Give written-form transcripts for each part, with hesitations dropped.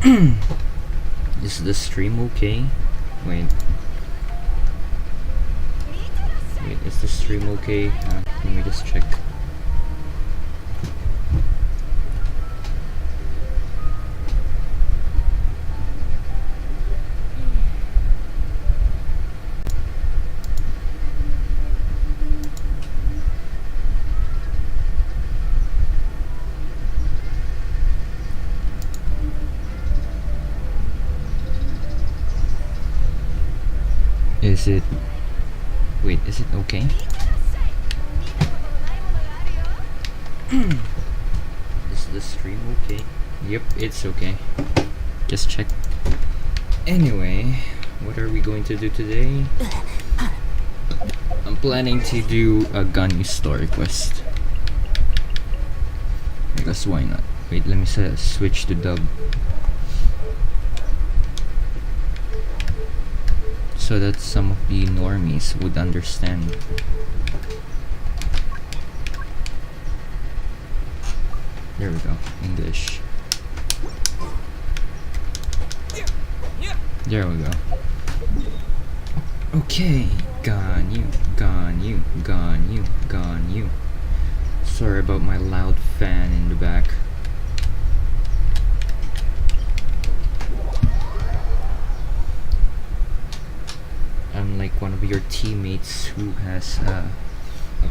Is the stream okay? Wait. Wait, is the stream okay? Let me just check. Is it... Wait, is it okay? Is the stream okay? Yep, it's okay. Just check. Anyway, what are we going to do today? I'm planning to do a Ganyu story quest. Because why not? Wait, let me switch to dub. So that some of the normies would understand. There we go, English. There we go. Okay, Ganyu, Ganyu, Ganyu, Ganyu. Sorry about my loud fan in the back. I'm like one of your teammates who has a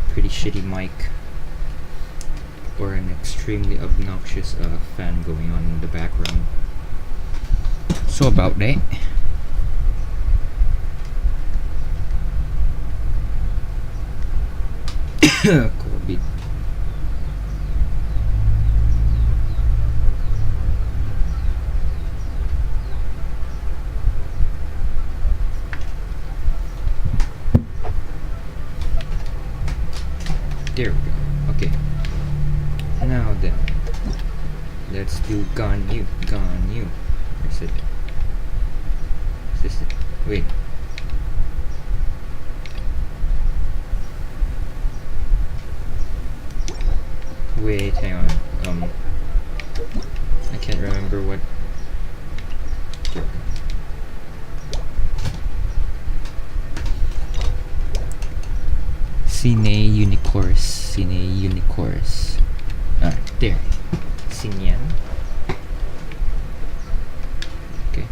pretty shitty mic or an extremely obnoxious fan going on in the background. So about that. COVID. There we go. Okay. Now then, let's do Ganyu. Ganyu. Where's it? Is this it? Wait. Wait, hang on. I can't remember what. Cine Unicorus. Ah, there. Sinyan. Okay.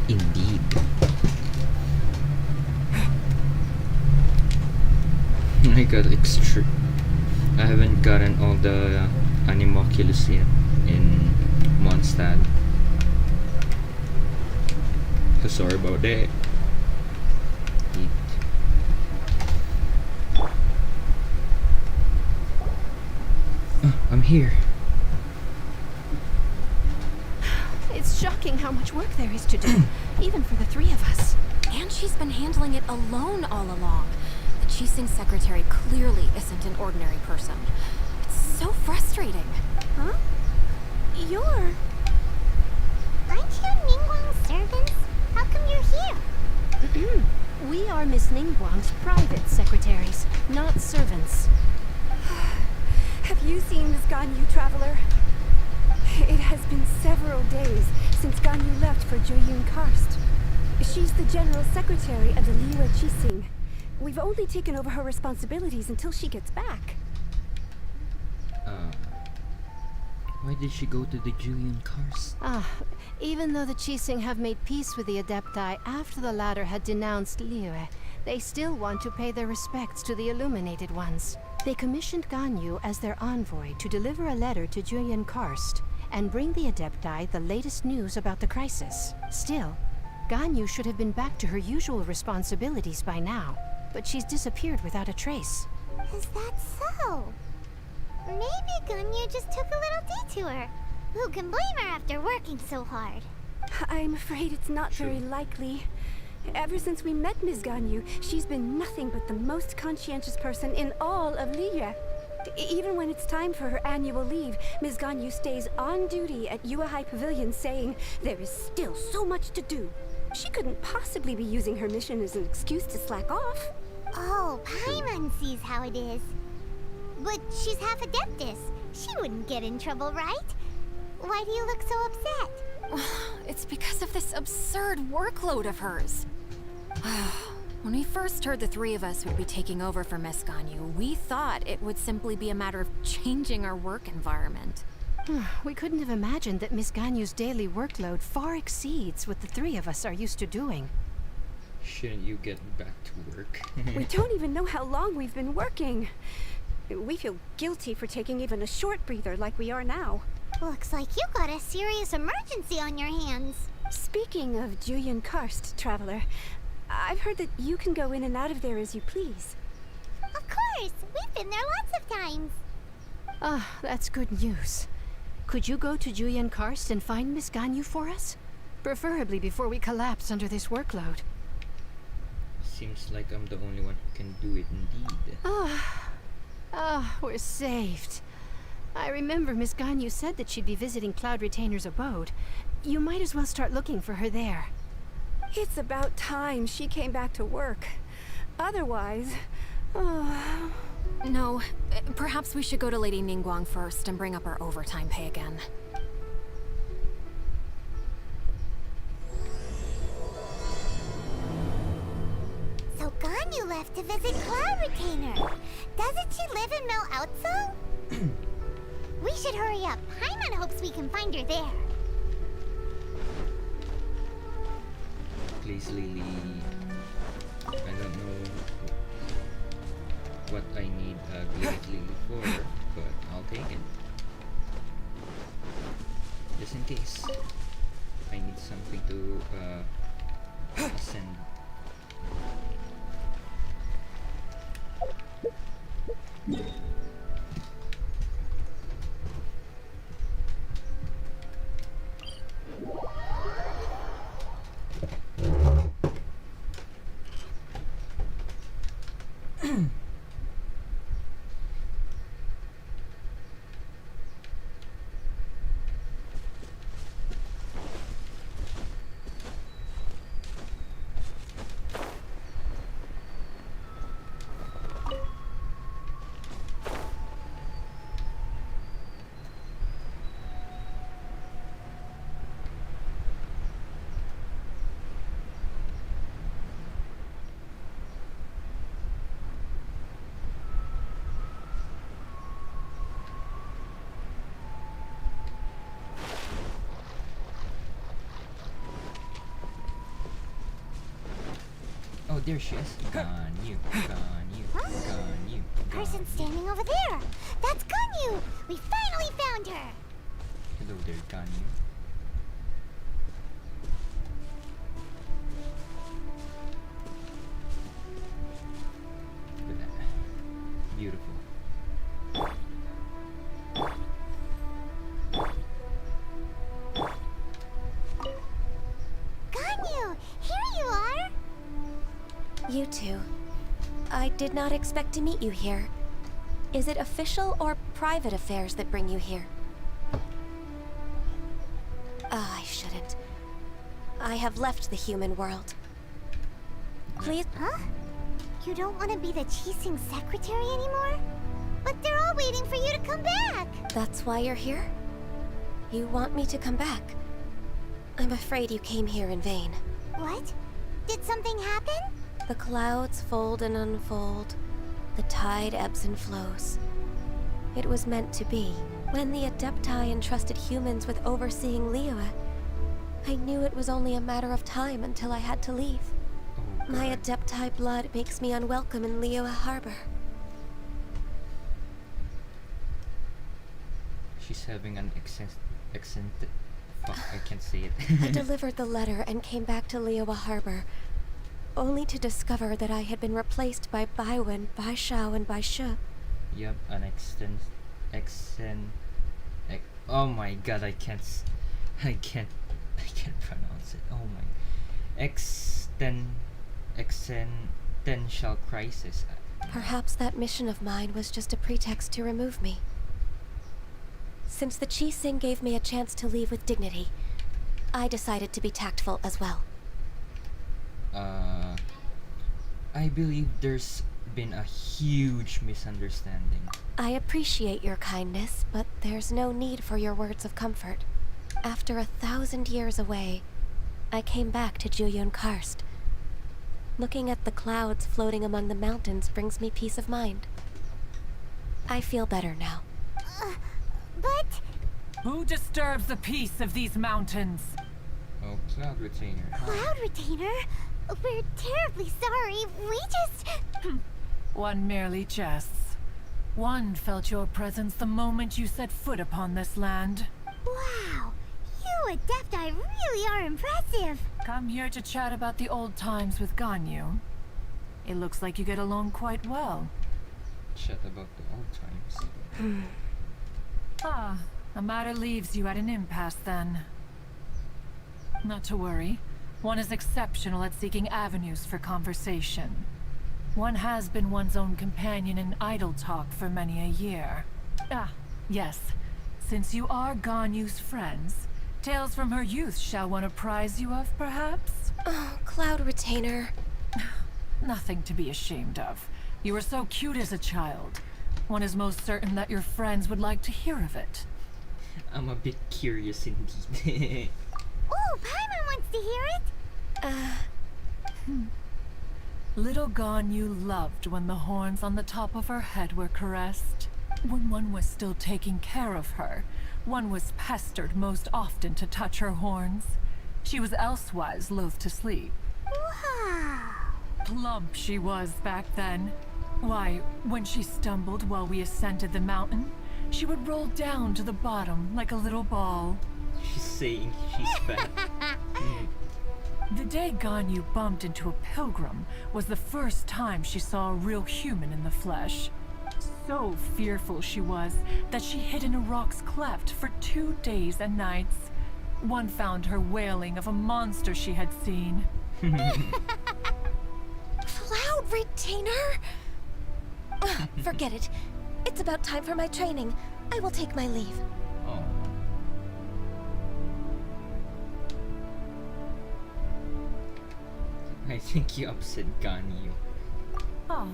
Indeed. I got I haven't gotten all the Animoculus yet in Mondstadt. So sorry about that. I'm here. It's shocking how much work there is to do, even for the three of us. And she's been handling it alone all along. The Qixing secretary clearly isn't an ordinary person. It's so frustrating. Huh? Aren't you Ningguang's servants? How come you're here? We are Miss Ningguang's private secretaries, not servants. Have you seen Miss Ganyu, traveler? It has been several days since Ganyu left for Jueyun Karst. She's the general secretary of the Liyue Qixing. We've only taken over her responsibilities until she gets back. Why did she go to the Jueyun Karst? Even though the Qixing have made peace with the Adepti after the latter had denounced Liyue, they still want to pay their respects to the Illuminated Ones. They commissioned Ganyu as their envoy to deliver a letter to Jueyun Karst and bring the Adepti the latest news about the crisis. Still, Ganyu should have been back to her usual responsibilities by now, but she's disappeared without a trace. Is that so? Maybe Ganyu just took a little detour. Who can blame her after working so hard? I'm afraid it's not True. very likely. Ever since we met Ms. Ganyu, she's been nothing but the most conscientious person in all of Liyue. Even when it's time for her annual leave, Ms. Ganyu stays on duty at Yuehai Pavilion saying there is still so much to do. She couldn't possibly be using her mission as an excuse to slack off. Oh, Paimon sees how it is. But she's half Adeptus. She wouldn't get in trouble, right? Why do you look so upset? It's because of this absurd workload of hers. When we first heard the three of us would be taking over for Miss Ganyu, we thought it would simply be a matter of changing our work environment. We couldn't have imagined that Miss Ganyu's daily workload far exceeds what the three of us are used to doing. Shouldn't you get back to work? We don't even know how long we've been working. We feel guilty for taking even a short breather like we are now. Looks like you got a serious emergency on your hands. Speaking of Julian Karst, Traveler, I've heard that you can go in and out of there as you please. Of course, we've been there lots of times. Ah, that's good news. Could you go to Julian Karst and find Miss Ganyu for us? Preferably before we collapse under this workload. Seems like I'm the only one who can do it indeed. We're saved. I remember Miss Ganyu said that she'd be visiting Cloud Retainer's abode. You might as well start looking for her there. It's about time she came back to work. Otherwise... No, perhaps we should go to Lady Ningguang first and bring up our overtime pay again. So Ganyu left to visit Cloud Retainer. Doesn't she live in Mel Outso? We should hurry up. Paimon hopes we can find her there. Please, Lily. I don't know what I need Glade Lily for, but I'll take it. Just in case. I need something to ascend. Oh, there she is. Ganyu, Ganyu, Huh? Ganyu, Person Ganyu. standing over there. That's Ganyu. We finally found her. Hello there, Ganyu. Look at that. Beautiful. Ganyu, here you are. You two. I did not expect to meet you here. Is it official or private affairs that bring you here? I shouldn't. I have left the human world. Please. Huh? You don't want to be the Chising secretary anymore? But they're all waiting for you to come back. That's why you're here? You want me to come back? I'm afraid you came here in vain. What? Did something happen? The clouds fold and unfold. The tide ebbs and flows. It was meant to be. When the Adepti entrusted humans with overseeing Liyue, I knew it was only a matter of time until I had to leave. Oh, My God. Adepti blood makes me unwelcome in Liyue Harbor. She's having an accent. Fuck, I can't say it. I delivered the letter and came back to Liyue Harbor, only to discover that I had been replaced by Baiwen, Baishao, and Baishu. Yep, an oh my god, I can't pronounce it. Oh my. existential crisis. Perhaps that mission of mine was just a pretext to remove me. Since the Chi Sing gave me a chance to leave with dignity, I decided to be tactful as well. I believe there's been a huge misunderstanding. I appreciate your kindness, but there's no need for your words of comfort. After 1,000 years away, I came back to Juyun Karst. Looking at the clouds floating among the mountains brings me peace of mind. I feel better now. But... Who disturbs the peace of these mountains? Oh, Cloud Retainer. Cloud Retainer? We're terribly sorry. We just... One merely jests. One felt your presence the moment you set foot upon this land. Wow. You Adepti really are impressive. Come here to chat about the old times with Ganyu. It looks like you get along quite well. Chat about the old times. Ah, the matter leaves you at an impasse then. Not to worry. One is exceptional at seeking avenues for conversation. One has been one's own companion in idle talk for many a year. Ah, yes. Since you are Ganyu's friends, tales from her youth shall one apprise you of, perhaps? Oh, Cloud Retainer. Nothing to be ashamed of. You were so cute as a child. One is most certain that your friends would like to hear of it. I'm a bit curious indeed. Oh, Paimon wants to hear it. Little Ganyu loved when the horns on the top of her head were caressed. When one was still taking care of her, one was pestered most often to touch her horns. She was elsewise loath to sleep. Wow. Plump she was back then. Why, when she stumbled while we ascended the mountain, she would roll down to the bottom like a little ball. She's saying she's fat. The day Ganyu bumped into a pilgrim was the first time she saw a real human in the flesh. So fearful she was that she hid in a rock's cleft for 2 days and nights. One found her wailing of a monster she had seen. Cloud Retainer? Forget it. It's about time for my training. I will take my leave. Oh. I think you upset Ganyu. Oh,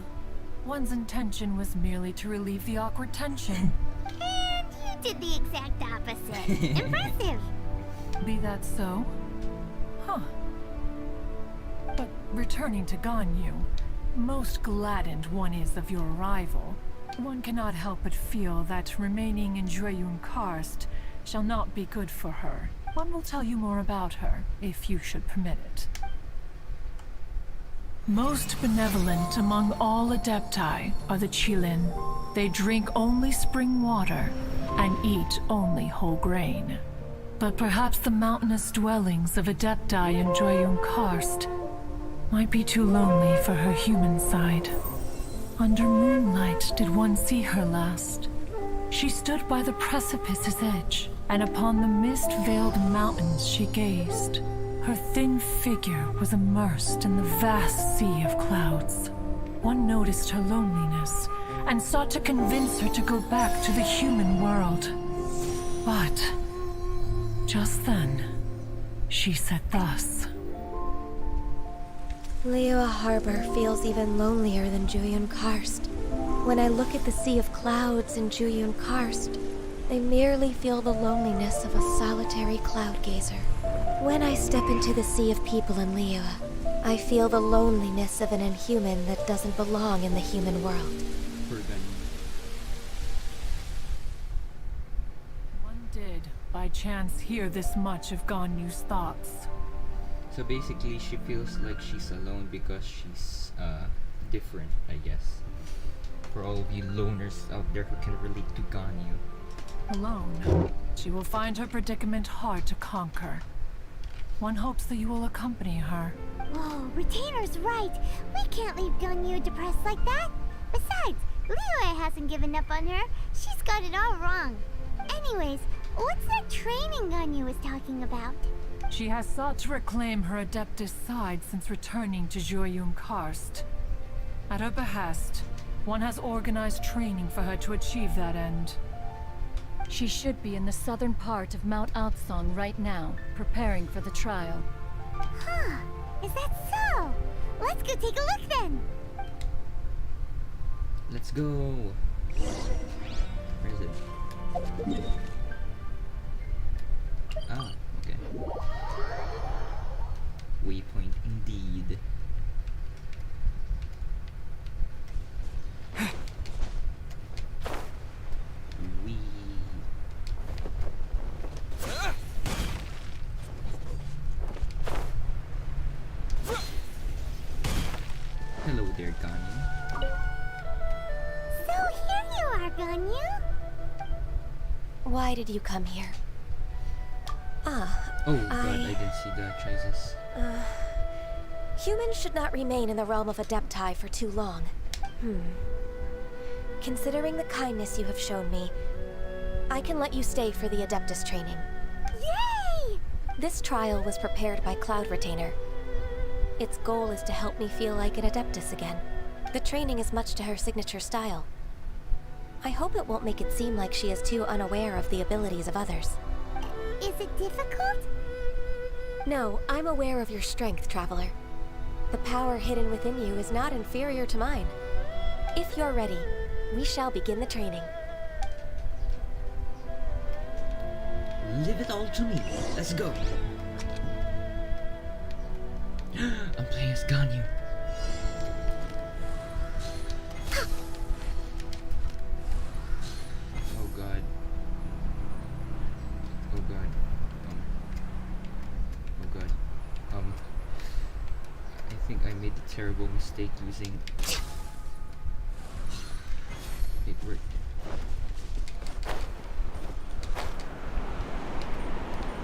one's intention was merely to relieve the awkward tension. And you did the exact opposite. Impressive. Be that so? Huh. But returning to Ganyu, most gladdened one is of your arrival. One cannot help but feel that remaining in Juyun Karst shall not be good for her. One will tell you more about her, if you should permit it. Most benevolent among all Adepti are the Qilin. They drink only spring water and eat only whole grain. But perhaps the mountainous dwellings of Adepti in Juyun Karst might be too lonely for her human side. Under moonlight did one see her last. She stood by the precipice's edge, and upon the mist-veiled mountains she gazed. Her thin figure was immersed in the vast sea of clouds. One noticed her loneliness, and sought to convince her to go back to the human world. But just then, she said thus. Liyue Harbor feels even lonelier than Juyun Karst. When I look at the sea of clouds in Juyun Karst, I merely feel the loneliness of a solitary cloud gazer. When I step into the sea of people in Liyue, I feel the loneliness of an inhuman that doesn't belong in the human world. For Ganyu. One did, by chance, hear this much of Ganyu's thoughts. So basically, she feels like she's alone because she's different, I guess. For all of you loners out there who can relate to Ganyu. Alone, she will find her predicament hard to conquer. One hopes that you will accompany her. Whoa, Retainer's right. We can't leave Ganyu depressed like that. Besides, Liyue hasn't given up on her. She's got it all wrong. Anyways, what's that training Ganyu was talking about? She has sought to reclaim her Adeptus side since returning to Joyun Karst. At her behest, one has organized training for her to achieve that end. She should be in the southern part of Mount Aotsong right now, preparing for the trial. Huh. Is that so? Let's go take a look then. Let's go. Where is it? Ah, okay. Waypoint indeed. Wee. Hello there, Ganyu. So here you are, Ganyu. Why did you come here? Oh god, I didn't see the choices. Humans should not remain in the realm of Adepti for too long. Considering the kindness you have shown me, I can let you stay for the Adeptus training. Yay! This trial was prepared by Cloud Retainer. Its goal is to help me feel like an Adeptus again. The training is much to her signature style. I hope it won't make it seem like she is too unaware of the abilities of others. Is it difficult? No, I'm aware of your strength, Traveler. The power hidden within you is not inferior to mine. If you're ready, we shall begin the training. Leave it all to me. Let's go. I'm playing as Ganyu. Oh god. Oh god. Oh god. I think I made a terrible mistake using. It worked.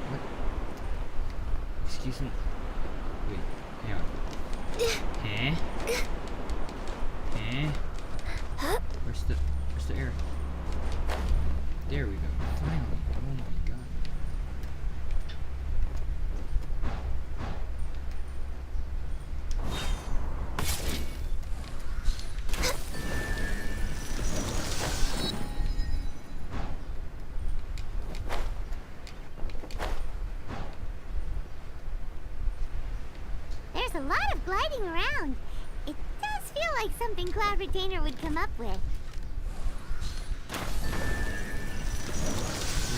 What? Excuse me. Wait, hang on. Huh? Huh? Where's the air? There we go. Finally. Oh my god. There's a lot of gliding around. It does feel like something Cloud Retainer would come up with.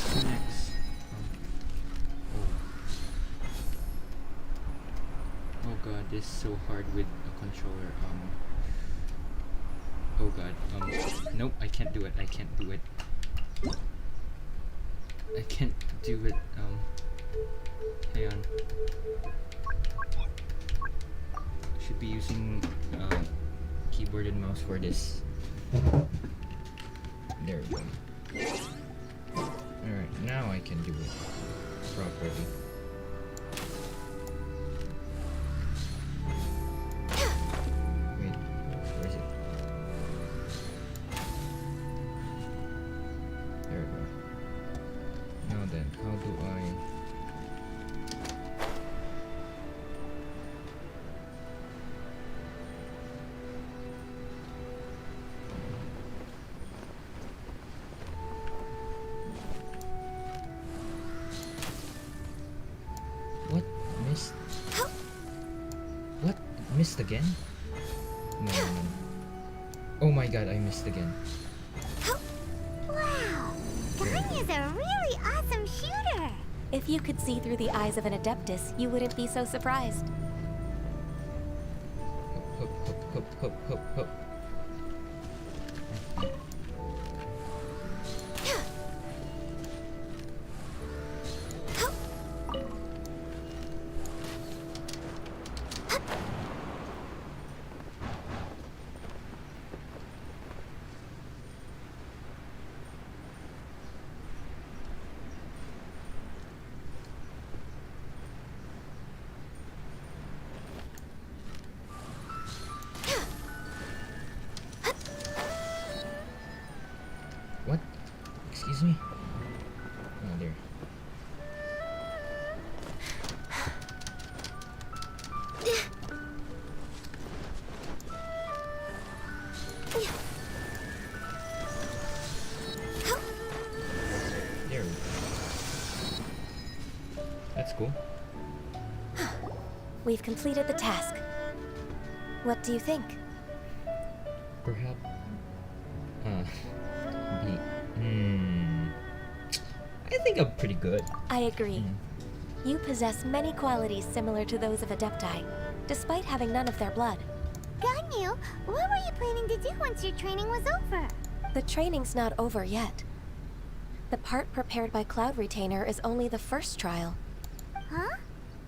What's next? Oh god, this is so hard with a controller. Oh god. Nope, I can't do it. I can't do it. I can't do it. Hang on. Should be using keyboard and mouse for this. There we go. Alright, now I can do it properly. Wait, where is it? There we go. Now then, how do I... What? Missed? What? Missed again? No. Oh my god, I missed again. Wow! Ganyu's a really awesome shooter! If you could see through the eyes of an Adeptus, you wouldn't be so surprised. Hop, hop, hop, hop, hop, hop. What? Excuse me? Oh, there. There we go. That's cool. We've completed the task. What do you think? Perhaps. Be. I think I'm pretty good. I agree. You possess many qualities similar to those of Adepti, despite having none of their blood. Ganyu, what were you planning to do once your training was over? The training's not over yet. The part prepared by Cloud Retainer is only the first trial. Huh?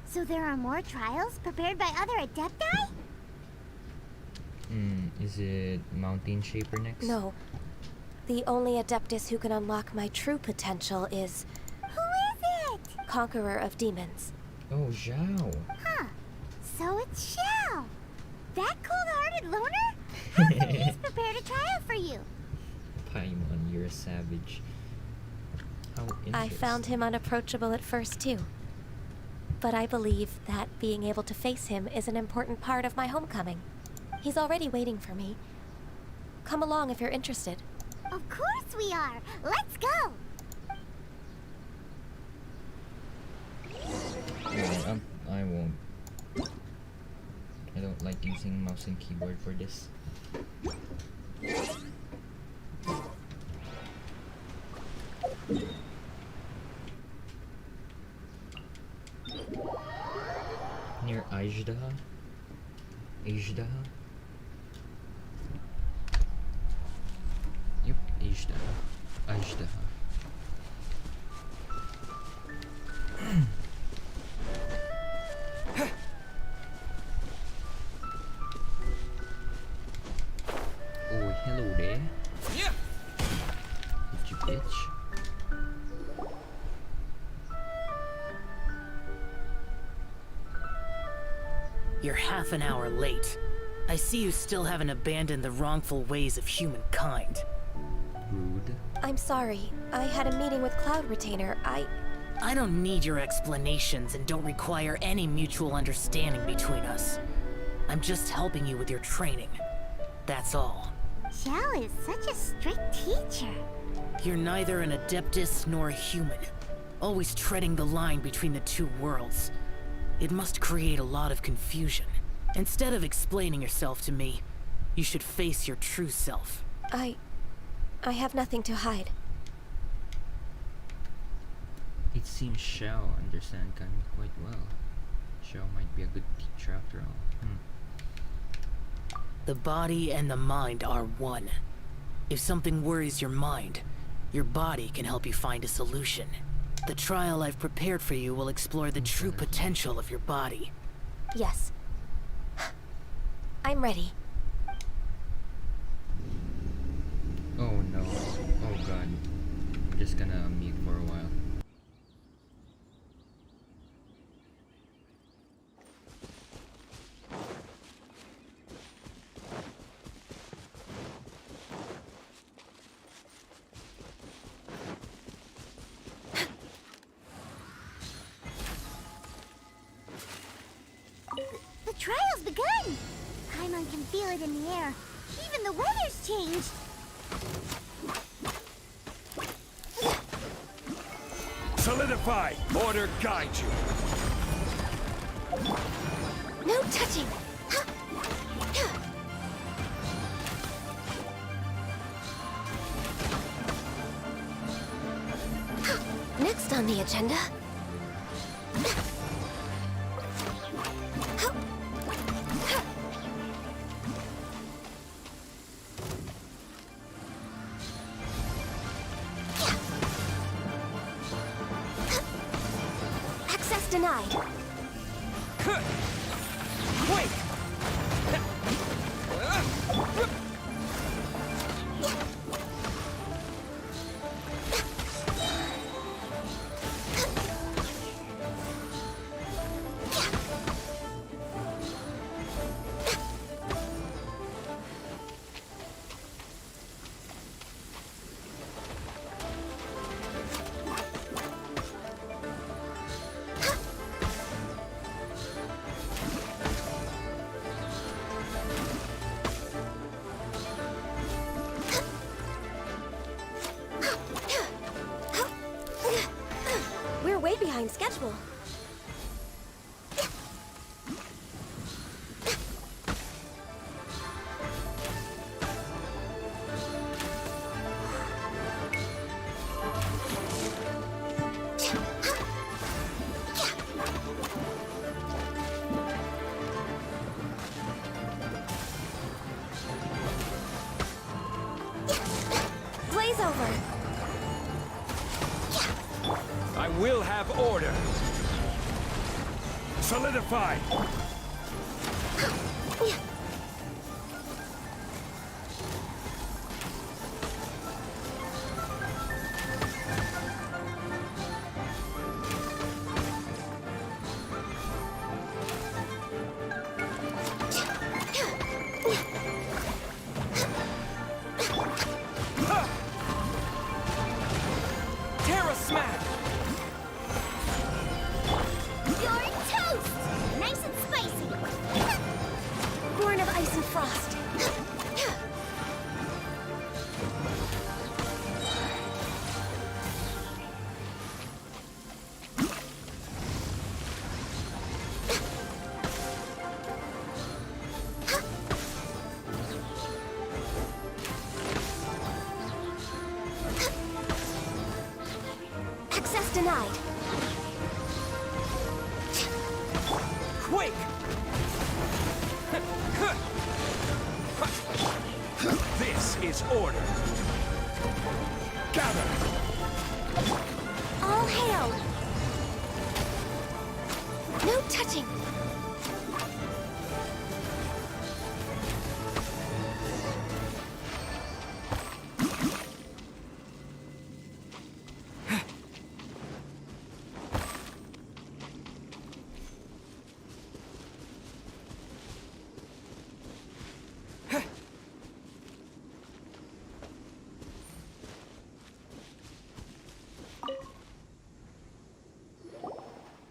So there are more trials prepared by other Adepti? Is it Mountain Shaper next? No. The only Adeptus who can unlock my true potential is Who is it? Conqueror of Demons. Oh, Zhao. Huh. So it's Xiao. That cold-hearted loner? How come he's prepared a trial for you? Paimon, you're a savage. How I found him unapproachable at first, too. But I believe that being able to face him is an important part of my homecoming. He's already waiting for me. Come along if you're interested. Of course we are. Let's go. Yeah, I won't. I don't like using mouse and keyboard for this. Near Ajdaha? Ajdaha? Yep, Ajdaha. Ajdaha. Oh, hello there. Yeah. Did you bitch? You're half an hour late. I see you still haven't abandoned the wrongful ways of humankind. Rude. I'm sorry. I had a meeting with Cloud Retainer. I don't need your explanations and don't require any mutual understanding between us. I'm just helping you with your training. That's all. Xiao is such a strict teacher. You're neither an Adeptus nor a human, always treading the line between the two worlds. It must create a lot of confusion. Instead of explaining yourself to me, you should face your true self. I have nothing to hide. It seems Xiao understands Ganyu quite well. Xiao might be a good teacher after all. The body and the mind are one. If something worries your mind, your body can help you find a solution. The trial I've prepared for you will explore the true potential of your body. Yes. I'm ready. Oh no. Oh god. I'm just gonna mute for a while. The trial's begun! Paimon can feel it in the air. Even the weather's changed. Solidify! Order guide you! No touching! Next on the agenda... Access denied. Wait! schedule. Blaze over. I will have order. Solidify. Terra smack. You're toast! Nice and spicy! Born of ice and frost. Access denied. Quake! This is order. Gather! All hail! No touching!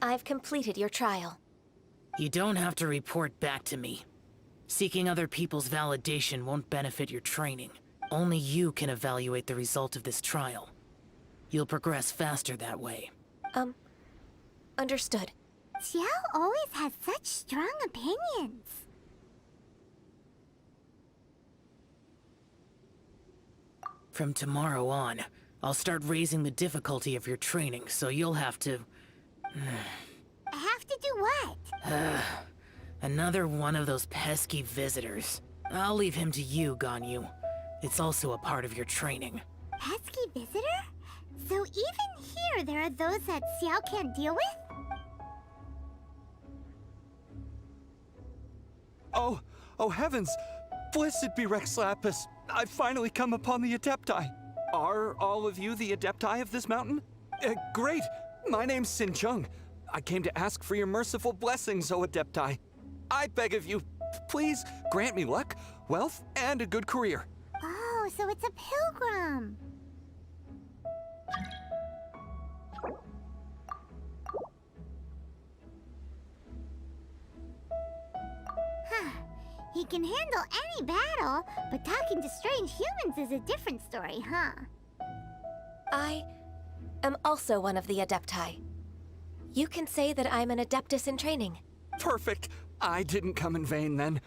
I've completed your trial. You don't have to report back to me. Seeking other people's validation won't benefit your training. Only you can evaluate the result of this trial. You'll progress faster that way. Understood. Xiao always has such strong opinions. From tomorrow on, I'll start raising the difficulty of your training, so you'll have to... Have to do what? Another one of those pesky visitors. I'll leave him to you, Ganyu. It's also a part of your training. Pesky visitor? So even here there are those that Xiao can't deal with? Oh heavens! Blessed be Rex Lapis! I've finally come upon the Adepti. Are all of you the Adepti of this mountain? Great! My name's Sin Chung. I came to ask for your merciful blessings, O Adepti. I beg of you, please grant me luck, wealth, and a good career. Oh, so it's a pilgrim. Huh. He can handle any battle, but talking to strange humans is a different story, huh? I am also one of the Adepti. You can say that I'm an Adeptus in training. Perfect. I didn't come in vain then.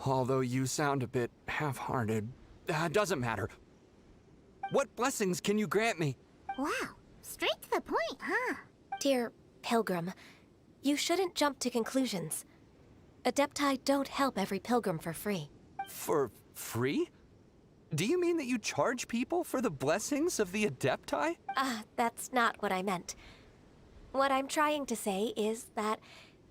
Although you sound a bit half-hearted. Doesn't matter. What blessings can you grant me? Wow, straight to the point, huh? Dear Pilgrim, you shouldn't jump to conclusions. Adepti don't help every pilgrim for free. For free? Do you mean that you charge people for the blessings of the Adepti? That's not what I meant. What I'm trying to say is that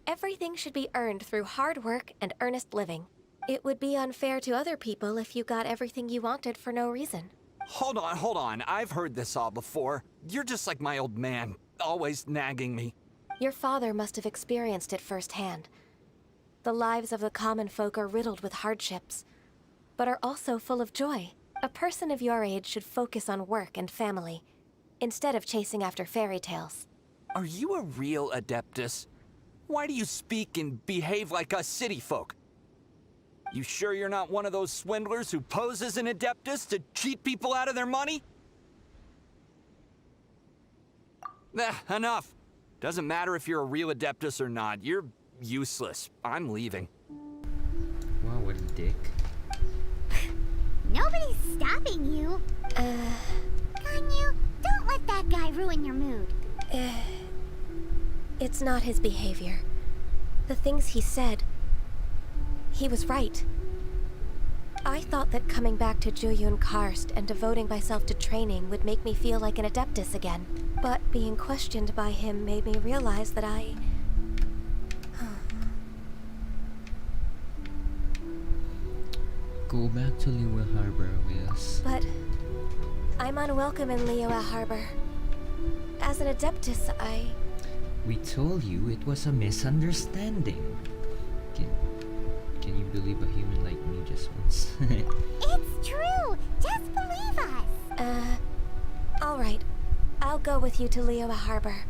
everything should be earned through hard work and earnest living. It would be unfair to other people if you got everything you wanted for no reason. Hold on. I've heard this all before. You're just like my old man, always nagging me. Your father must have experienced it firsthand. The lives of the common folk are riddled with hardships, but are also full of joy. A person of your age should focus on work and family, instead of chasing after fairy tales. Are you a real Adeptus? Why do you speak and behave like us city folk? You sure you're not one of those swindlers who pose as an Adeptus to cheat people out of their money? Enough. Doesn't matter if you're a real Adeptus or not. You're useless. I'm leaving. Wow, what a dick. Nobody's stopping you. Ganyu, don't let that guy ruin your mood. It's not his behavior. The things he said. He was right. I thought that coming back to Jueyun Karst and devoting myself to training would make me feel like an Adeptus again. But being questioned by him made me realize that I... Go back to Liyue Harbor, Wills. But I'm unwelcome in Liyue Harbor. As an Adeptus, We told you it was a misunderstanding. Can you believe a human like me just once? It's true. Just believe us. Alright. I'll go with you to Liyue Harbor.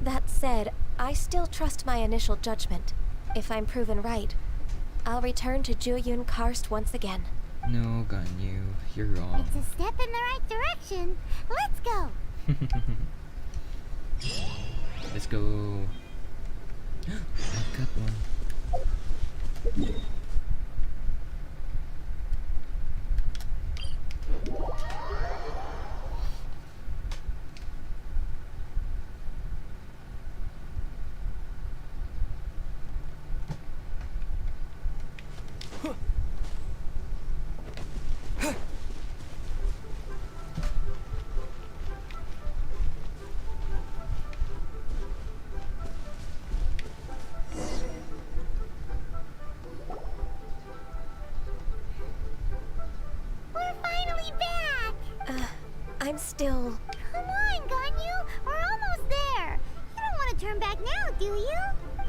That said, I still trust my initial judgment. If I'm proven right, I'll return to Jueyun Karst once again. No, Ganyu, you're wrong. It's a step in the right direction. Let's go. Let's go. I got one. We're finally back. I'm still... Come on, Ganyu. We're almost there. You don't want to turn back now, do you?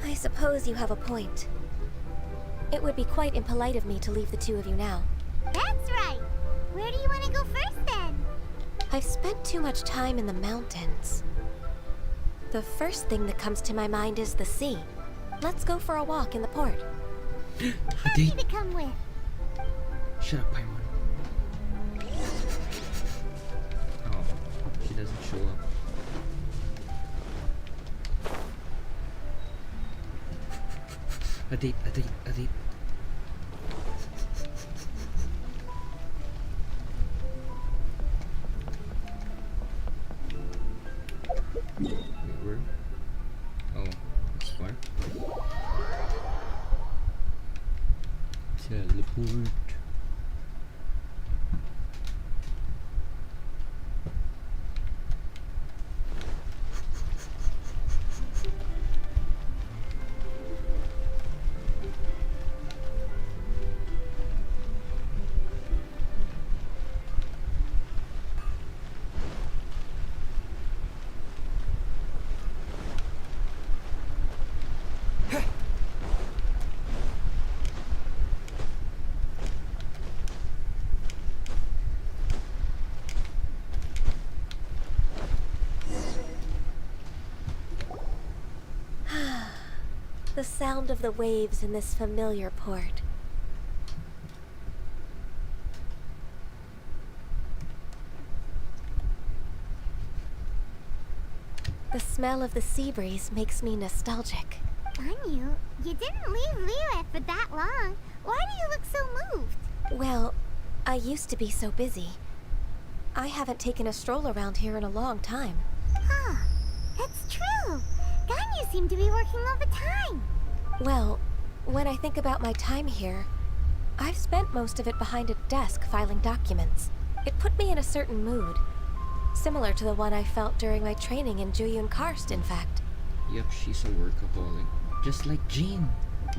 I suppose you have a point. It would be quite impolite of me to leave the two of you now. That's right. Where do you want to go first, then? I've spent too much time in the mountains. The first thing that comes to my mind is the sea. Let's go for a walk in the port. Happy to come with. Shut up, Paimon. Oh, she doesn't show up. A date. Wait, where? Oh, this far. Teleport. The sound of the waves in this familiar port. The smell of the sea breeze makes me nostalgic. Ganyu, you didn't leave Liyue for that long. Why do you look so moved? Well, I used to be so busy. I haven't taken a stroll around here in a long time. Huh. That's true. Ganyu seemed to be working all the time. Well, when I think about my time here, I've spent most of it behind a desk filing documents. It put me in a certain mood. Similar to the one I felt during my training in Jueyun Karst, in fact. Yep, she's a workaholic. Just like Jean.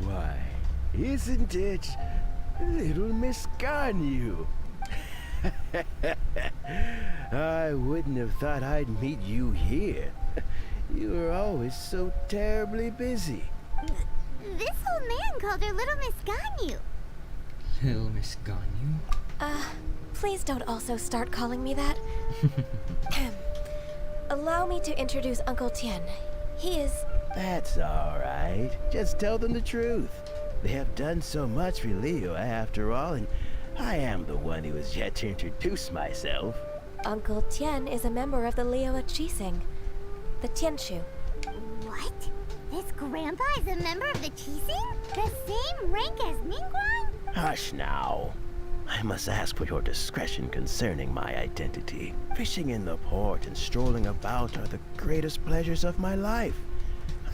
Why, isn't it little Miss Ganyu? I wouldn't have thought I'd meet you here. You were always so terribly busy. This old man called her Little Miss Ganyu. Little Miss Ganyu? Please don't also start calling me that. Allow me to introduce Uncle Tien. He is... That's all right. Just tell them the truth. They have done so much for Liyue after all, and I am the one who has yet to introduce myself. Uncle Tien is a member of the Liyue Qixing, the Tianshu, What? This grandpa is a member of the Chising? The same rank as Ningguang? Hush now. I must ask for your discretion concerning my identity. Fishing in the port and strolling about are the greatest pleasures of my life.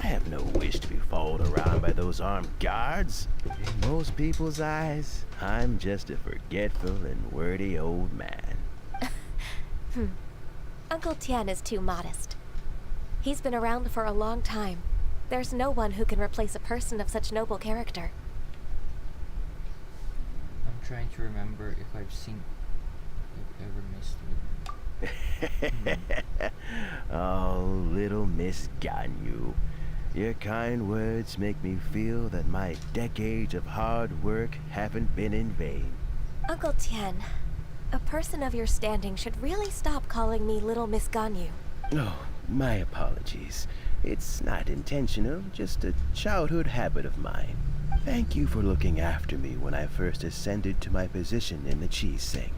I have no wish to be followed around by those armed guards. In most people's eyes, I'm just a forgetful and wordy old man. Uncle Tian is too modest. He's been around for a long time. There's no one who can replace a person of such noble character. I'm trying to remember if I've ever missed with. Oh, little Miss Ganyu. Your kind words make me feel that my decades of hard work haven't been in vain. Uncle Tian, a person of your standing should really stop calling me Little Miss Ganyu. Oh, my apologies. It's not intentional, just a childhood habit of mine. Thank you for looking after me when I first ascended to my position in the Chising.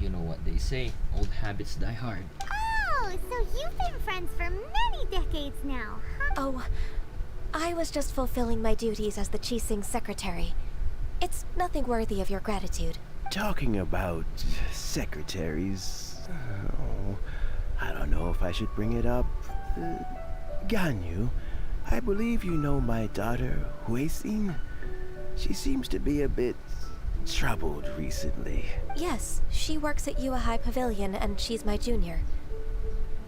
You know what they say, old habits die hard. Oh, so you've been friends for many decades now, huh? Oh, I was just fulfilling my duties as the Chising's secretary. It's nothing worthy of your gratitude. Talking about secretaries... Oh, I don't know if I should bring it up. Ganyu, I believe you know my daughter, Huixin. She seems to be a bit troubled recently. Yes, she works at Yua High Pavilion and she's my junior.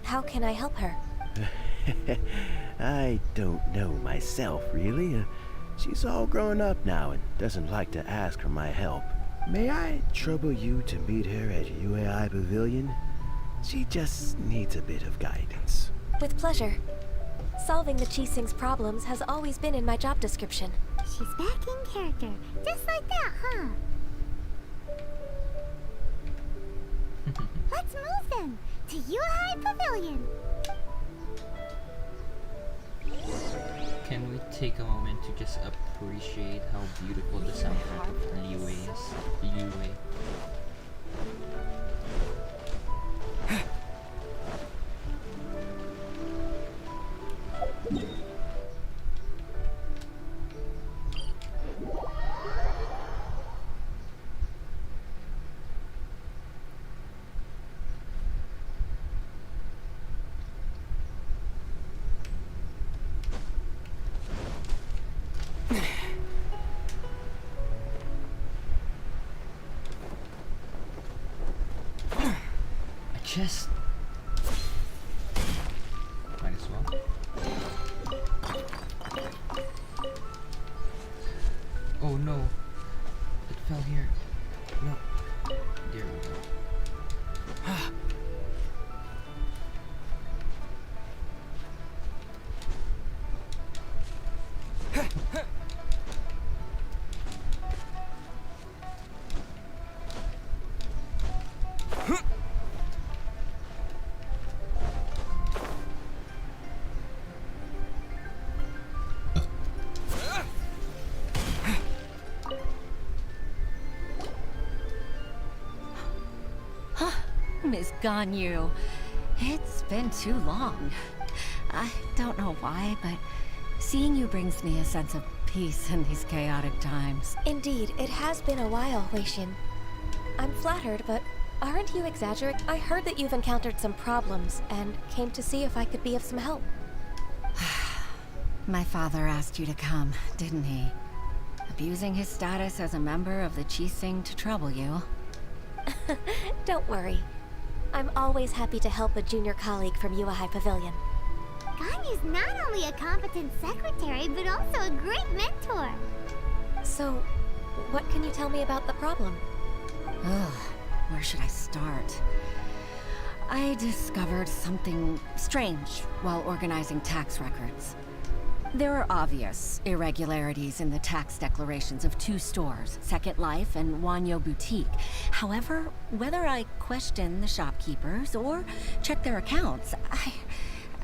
How can I help her? I don't know myself, really. She's all grown up now and doesn't like to ask for my help. May I trouble you to meet her at Yua High Pavilion? She just needs a bit of guidance. With pleasure. Solving the Chising's problems has always been in my job description. She's back in character, just like that, huh? Let's move then, to Yua High Pavilion. Can we take a moment to just appreciate how beautiful the soundtrack of Liyue is? Liyue. Just might as well. Oh no, it fell here. No, there we go. Miss Ganyu, it's been too long. I don't know why, but seeing you brings me a sense of peace in these chaotic times. Indeed, it has been a while, Huixin. I'm flattered, but aren't you exaggerating? I heard that you've encountered some problems and came to see if I could be of some help. My father asked you to come, didn't he? Abusing his status as a member of the Chising to trouble you. Don't worry. I'm always happy to help a junior colleague from Yua High Pavilion. Ganyu's not only a competent secretary, but also a great mentor. So, what can you tell me about the problem? Ugh, where should I start? I discovered something strange while organizing tax records. There are obvious irregularities in the tax declarations of two stores, Second Life and Wanyo Boutique. However, whether I question the shopkeepers or check their accounts,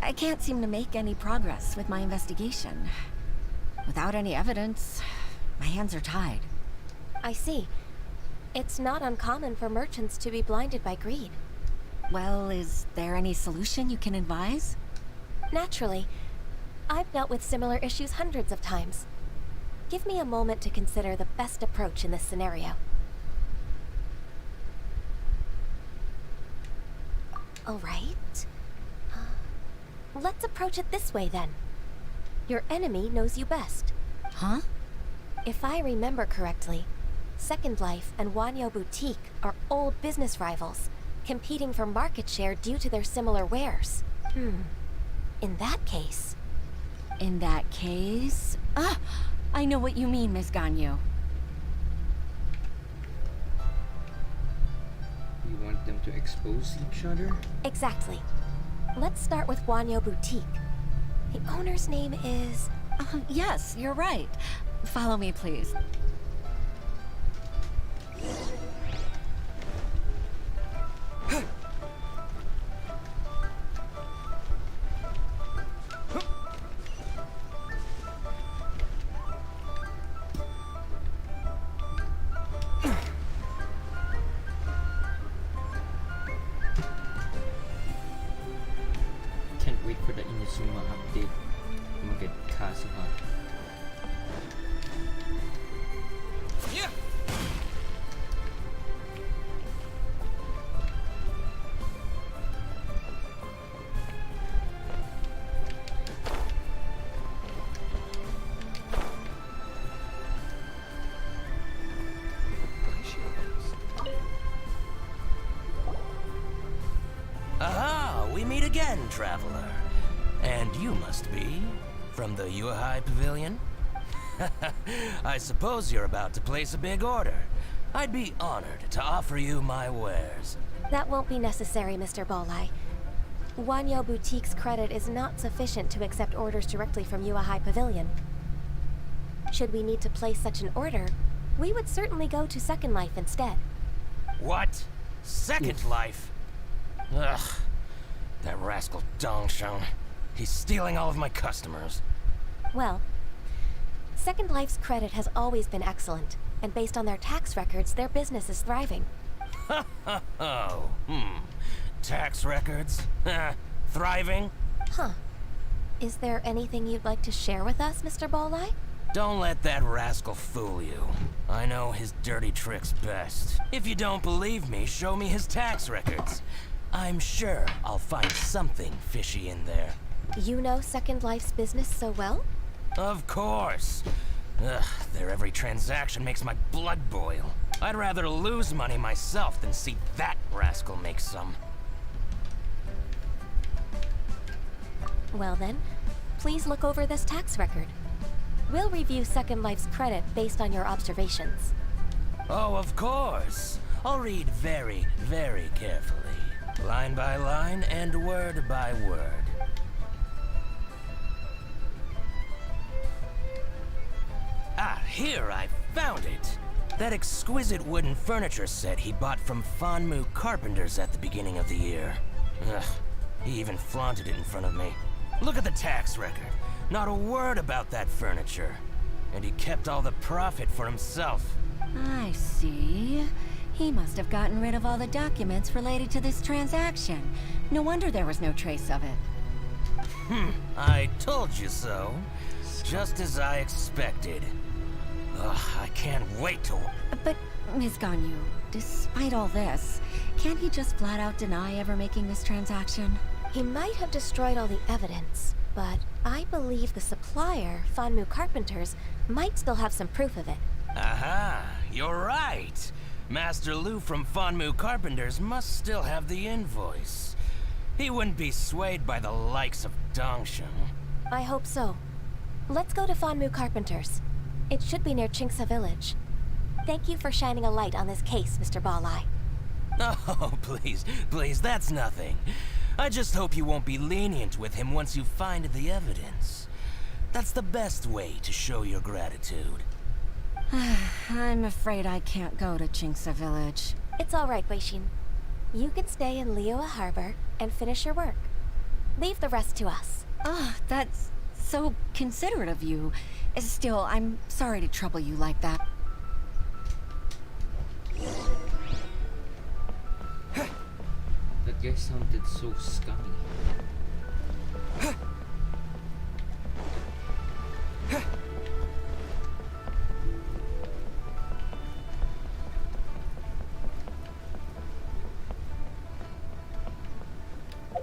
I can't seem to make any progress with my investigation. Without any evidence, my hands are tied. I see. It's not uncommon for merchants to be blinded by greed. Well, is there any solution you can advise? Naturally. I've dealt with similar issues hundreds of times. Give me a moment to consider the best approach in this scenario. All right. Let's approach it this way then. Your enemy knows you best. Huh? If I remember correctly, Second Life and Wanyo Boutique are old business rivals, competing for market share due to their similar wares. In that case... In that case... Ah! I know what you mean, Miss Ganyu. You want them to expose each other? Exactly. Let's start with Wanyo Boutique. The owner's name is... Yes, you're right. Follow me, please. Can't wait for the Inazuma update. I'm gonna get Kazuha. Yeah. Aha! We meet again, traveler. And you must be from the Yuhai Pavilion? I suppose you're about to place a big order. I'd be honored to offer you my wares. That won't be necessary, Mr. Bolai. Wanyo Boutique's credit is not sufficient to accept orders directly from Yuahai Pavilion. Should we need to place such an order, we would certainly go to Second Life instead. What? Second Life? Ugh. That rascal Dongshan. He's stealing all of my customers. Well, Second Life's credit has always been excellent, and based on their tax records, their business is thriving. Oh, tax records? Thriving? Huh. Is there anything you'd like to share with us, Mr. Bolai? Don't let that rascal fool you. I know his dirty tricks best. If you don't believe me, show me his tax records. I'm sure I'll find something fishy in there. You know Second Life's business so well? Of course. Ugh, their every transaction makes my blood boil. I'd rather lose money myself than see that rascal make some. Well then, please look over this tax record. We'll review Second Life's credit based on your observations. Oh, of course. I'll read very, very carefully. Line by line and word by word. Ah, here, I found it. That exquisite wooden furniture set he bought from Fanmu Carpenters at the beginning of the year. Ugh, he even flaunted it in front of me. Look at the tax record. Not a word about that furniture. And he kept all the profit for himself. I see. He must have gotten rid of all the documents related to this transaction. No wonder there was no trace of it. I told you so. Just as I expected. Ugh, I can't wait to... But, Ms. Ganyu, despite all this, can't he just flat out deny ever making this transaction? He might have destroyed all the evidence, but I believe the supplier, Fanmu Carpenters, might still have some proof of it. Aha, you're right. Master Lu from Fanmu Carpenters must still have the invoice. He wouldn't be swayed by the likes of Dongshan. I hope so. Let's go to Fanmu Carpenters. It should be near Chingsa Village. Thank you for shining a light on this case, Mr. Balai. Oh, please, please, that's nothing. I just hope you won't be lenient with him once you find the evidence. That's the best way to show your gratitude. I'm afraid I can't go to Chingsa Village. It's all right, Weishin. You can stay in Liyue Harbor and finish your work. Leave the rest to us. Ah, that's so considerate of you. Still, I'm sorry to trouble you like that. That guy sounded so scummy.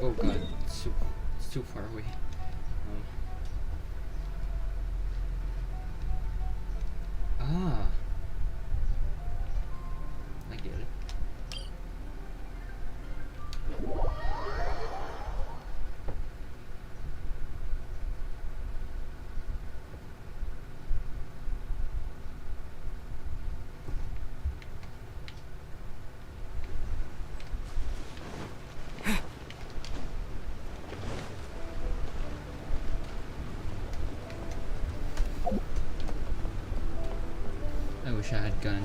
Oh god, it's too far away. Ah, I get it. I wish I had Ganyu.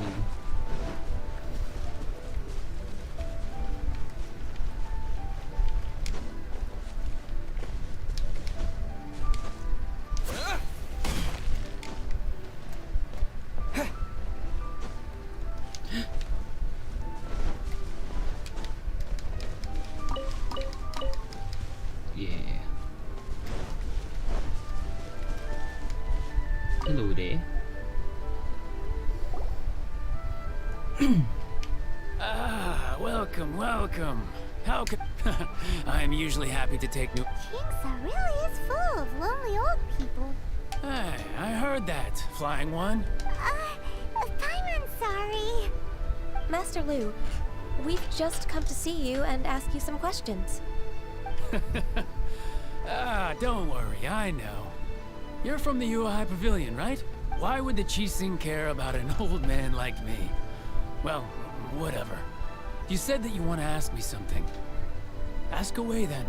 Yeah. Hello there. Welcome. How can... I'm usually happy to take new... Kingsa really is full of lonely old people. Hey, I heard that, Flying One. Paimon's sorry. Master Lu, we've just come to see you and ask you some questions. Don't worry, I know. You're from the Yuehai Pavilion, right? Why would the Qixing care about an old man like me? Well, whatever. You said that you want to ask me something. Ask away, then.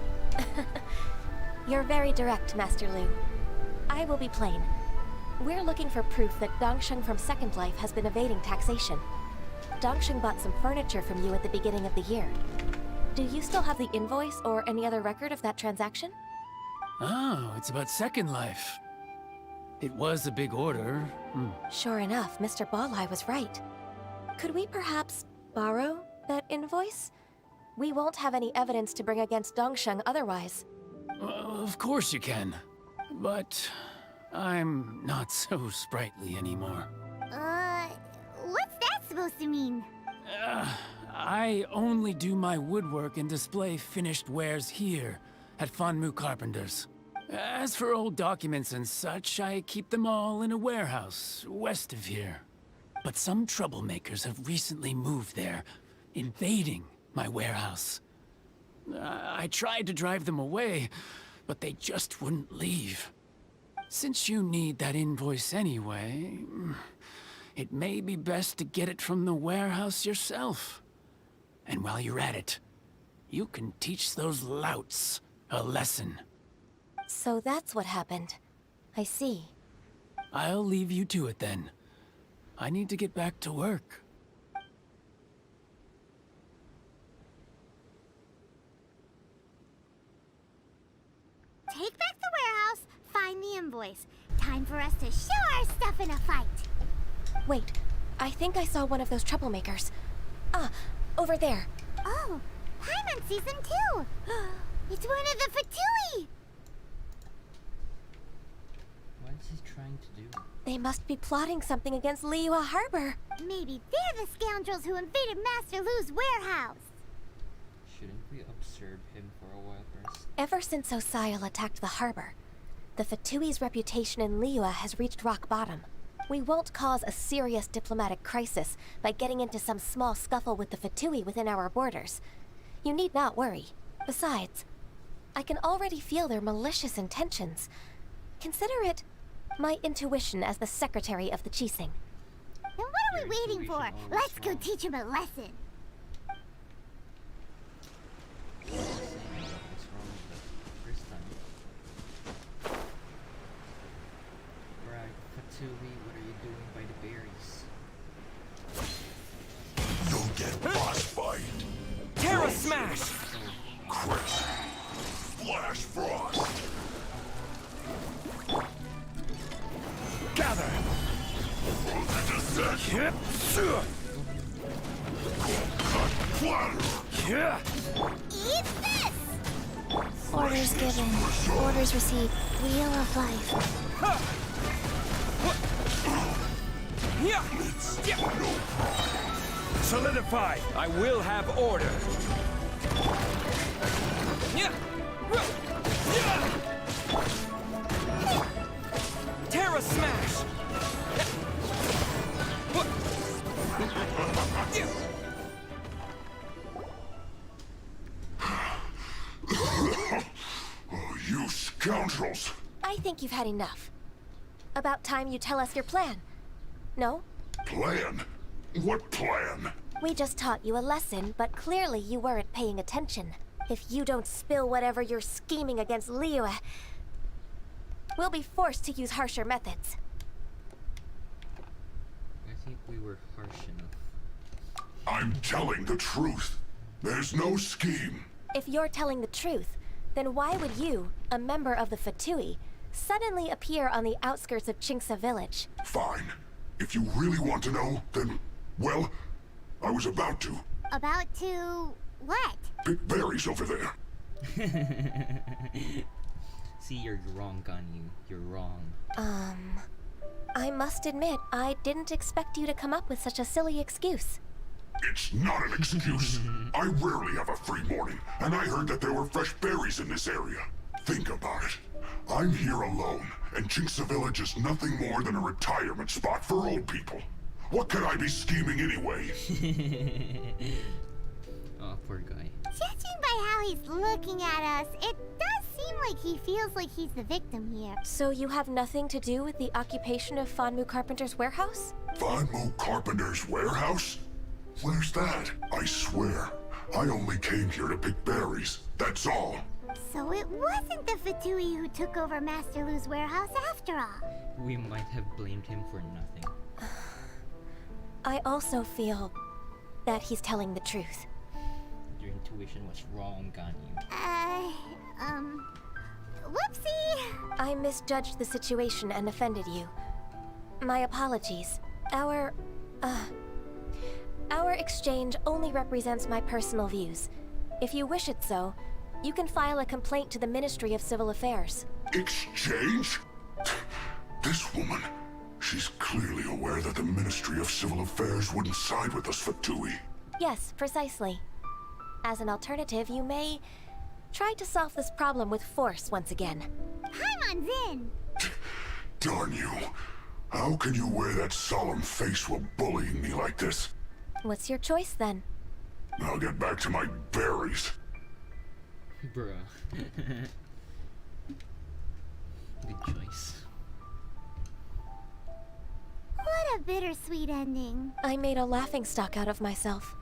You're very direct, Master Lu. I will be plain. We're looking for proof that Dongsheng from Second Life has been evading taxation. Dongsheng bought some furniture from you at the beginning of the year. Do you still have the invoice or any other record of that transaction? Oh, it's about Second Life. It was a big order. Sure enough, Mr. Balai was right. Could we perhaps borrow that invoice? We won't have any evidence to bring against Dongsheng otherwise. Of course you can. But I'm not so sprightly anymore. What's that supposed to mean? I only do my woodwork and display finished wares here at Fanmu Carpenters. As for old documents and such, I keep them all in a warehouse west of here. But some troublemakers have recently moved there, invading my warehouse. I tried to drive them away, but they just wouldn't leave. Since you need that invoice anyway, it may be best to get it from the warehouse yourself. And while you're at it, you can teach those louts a lesson. So that's what happened. I see. I'll leave you to it then. I need to get back to work. Take back the warehouse, find the invoice. Time for us to show our stuff in a fight. Wait, I think I saw one of those troublemakers. Ah, over there. Oh, Paimon sees them too. It's one of the Fatui. What is he trying to do? They must be plotting something against Liyue Harbor. Maybe they're the scoundrels who invaded Master Lu's warehouse. Shouldn't we observe him for a while first? Ever since Osial attacked the harbor, the Fatui's reputation in Liyue has reached rock bottom. We won't cause a serious diplomatic crisis by getting into some small scuffle with the Fatui within our borders. You need not worry. Besides, I can already feel their malicious intentions. Consider it my intuition as the secretary of the Qixing. Then what are we waiting for? Let's go teach him a lesson. What's wrong with the first time? Right, Fatui, what are you doing by the berries? You'll get boss fight. Terra Smash! Crazy. Flash Frost. Gather! Frozen Descent. Cut Clatter. Eat this! Orders given, orders received. Wheel of life. Solidify! I will have order! Terra Smash! Oh, you scoundrels! I think you've had enough. About time you tell us your plan. No? Plan? What plan? We just taught you a lesson, but clearly you weren't paying attention. If you don't spill whatever you're scheming against Liyue, we'll be forced to use harsher methods. I think we were harsh enough. I'm telling the truth. There's no scheme. If you're telling the truth, then why would you, a member of the Fatui, suddenly appear on the outskirts of Chinksa village? Fine. If you really want to know, then, well, I was about to. About to what? Pick berries over there. See, you're wrong, Ganyu. You're wrong. I must admit, I didn't expect you to come up with such a silly excuse. It's not an excuse. I rarely have a free morning, and I heard that there were fresh berries in this area. Think about it. I'm here alone, and Chinksa Village is nothing more than a retirement spot for old people. What could I be scheming anyway? Oh, poor guy. Judging by how he's looking at us, it does seem like he feels like he's the victim here. So you have nothing to do with the occupation of Fanmu Carpenter's warehouse? Fanmu Carpenter's warehouse? Where's that? I swear, I only came here to pick berries. That's all. So it wasn't the Fatui who took over Master Lu's warehouse after all. We might have blamed him for nothing. I also feel that he's telling the truth. Your intuition was wrong, Ganyu. Whoopsie! I misjudged the situation and offended you. My apologies. Our exchange only represents my personal views. If you wish it so, you can file a complaint to the Ministry of Civil Affairs. Exchange? This woman, she's clearly aware that the Ministry of Civil Affairs wouldn't side with us, Fatui. Yes, precisely. As an alternative, you may try to solve this problem with force once again. Paimon's in! Darn you. How can you wear that solemn face while bullying me like this? What's your choice then? I'll get back to my berries. Bruh. Good choice. What a bittersweet ending. I made a laughingstock out of myself.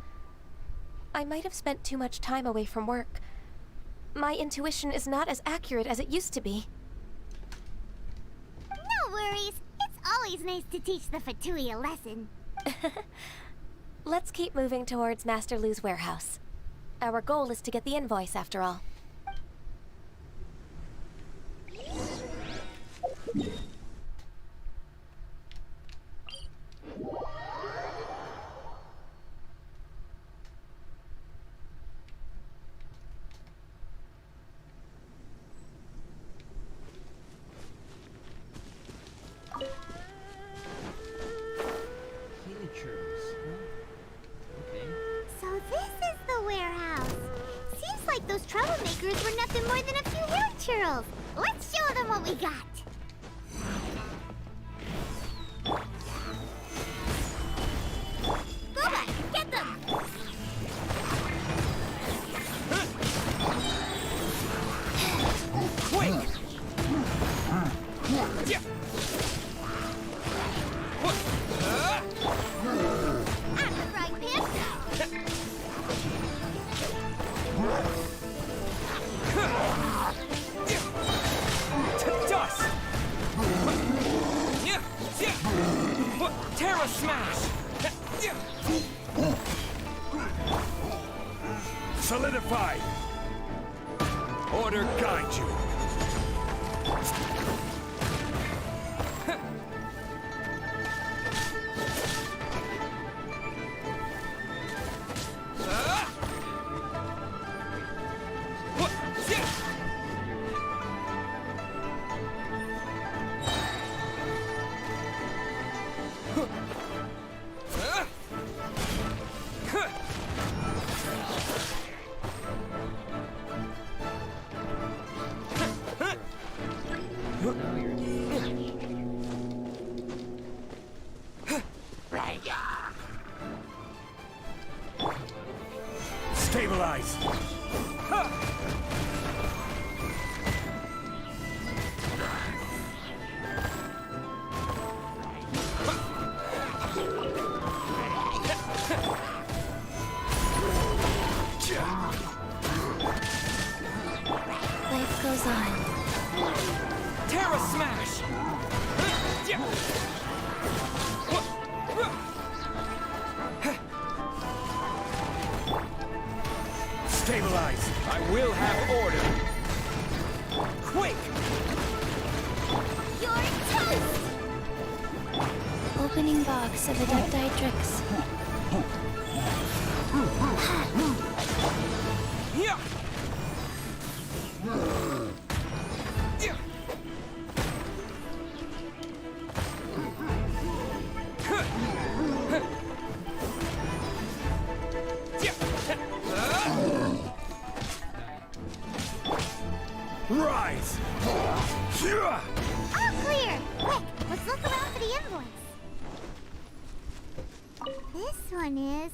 I might have spent too much time away from work. My intuition is not as accurate as it used to be. No worries. It's always nice to teach the Fatui a lesson. Let's keep moving towards Master Lu's warehouse. Our goal is to get the invoice, after all. Miniatures, huh? Okay. So this is the warehouse. Seems like those troublemakers were nothing more than a few hill churls. Let's show them what we got. Boba, get them! Quick! Yeah. At the frying pan. To dust! Terra Smash! Solidified! Order guide you! Stabilize! Life goes on. Terra Smash! Stabilize! I will have order! Quick! You're toast! Opening box of Adepti tricks. Yeah! Rise! All clear! Quick, let's look around for the invoice. This one is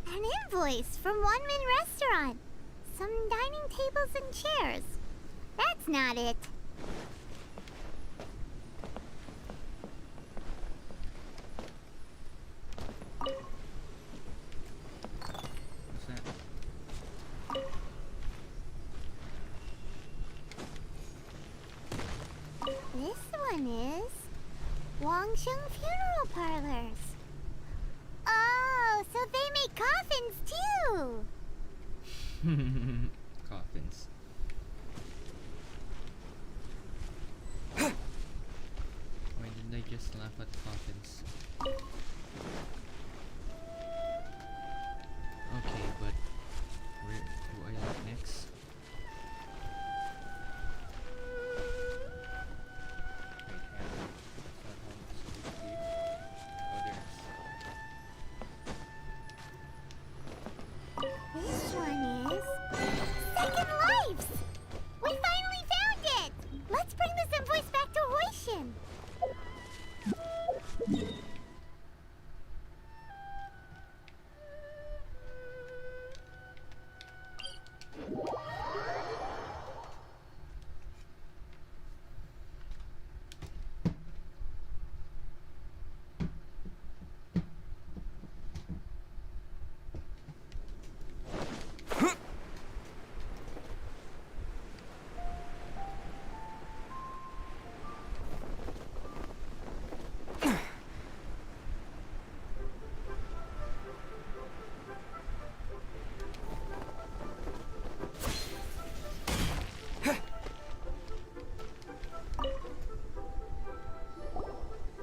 an invoice from One Min Restaurant. Some dining tables and chairs. That's not it. What's that? This one is Wangsheng Funeral Parlors. Oh, so they make coffins too. Coffins. Why did I just laugh at coffins? Okay, but where do I look next? Wait, hang on. That's not how it's supposed to be. Oh, there's. This one is Second Lives. We finally found it. Let's bring this invoice back to Hoishin.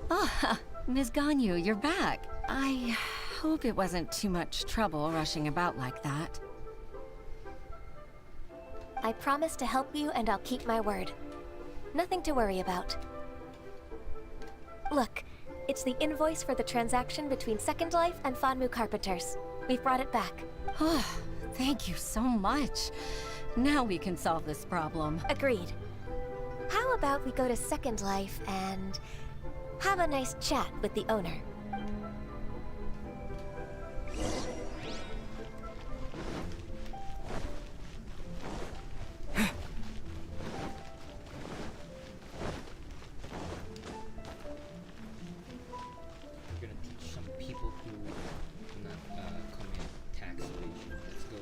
Ah, Ms. Ganyu, you're back. I hope it wasn't too much trouble rushing about like that. I promise to help you and I'll keep my word. Nothing to worry about. Look, it's the invoice for the transaction between Second Life and Fanmu Carpenters. We've brought it back. Oh, thank you so much. Now we can solve this problem. Agreed. How about we go to Second Life and have a nice chat with the owner? We're gonna teach some people who do not commit tax evasion. Let's go.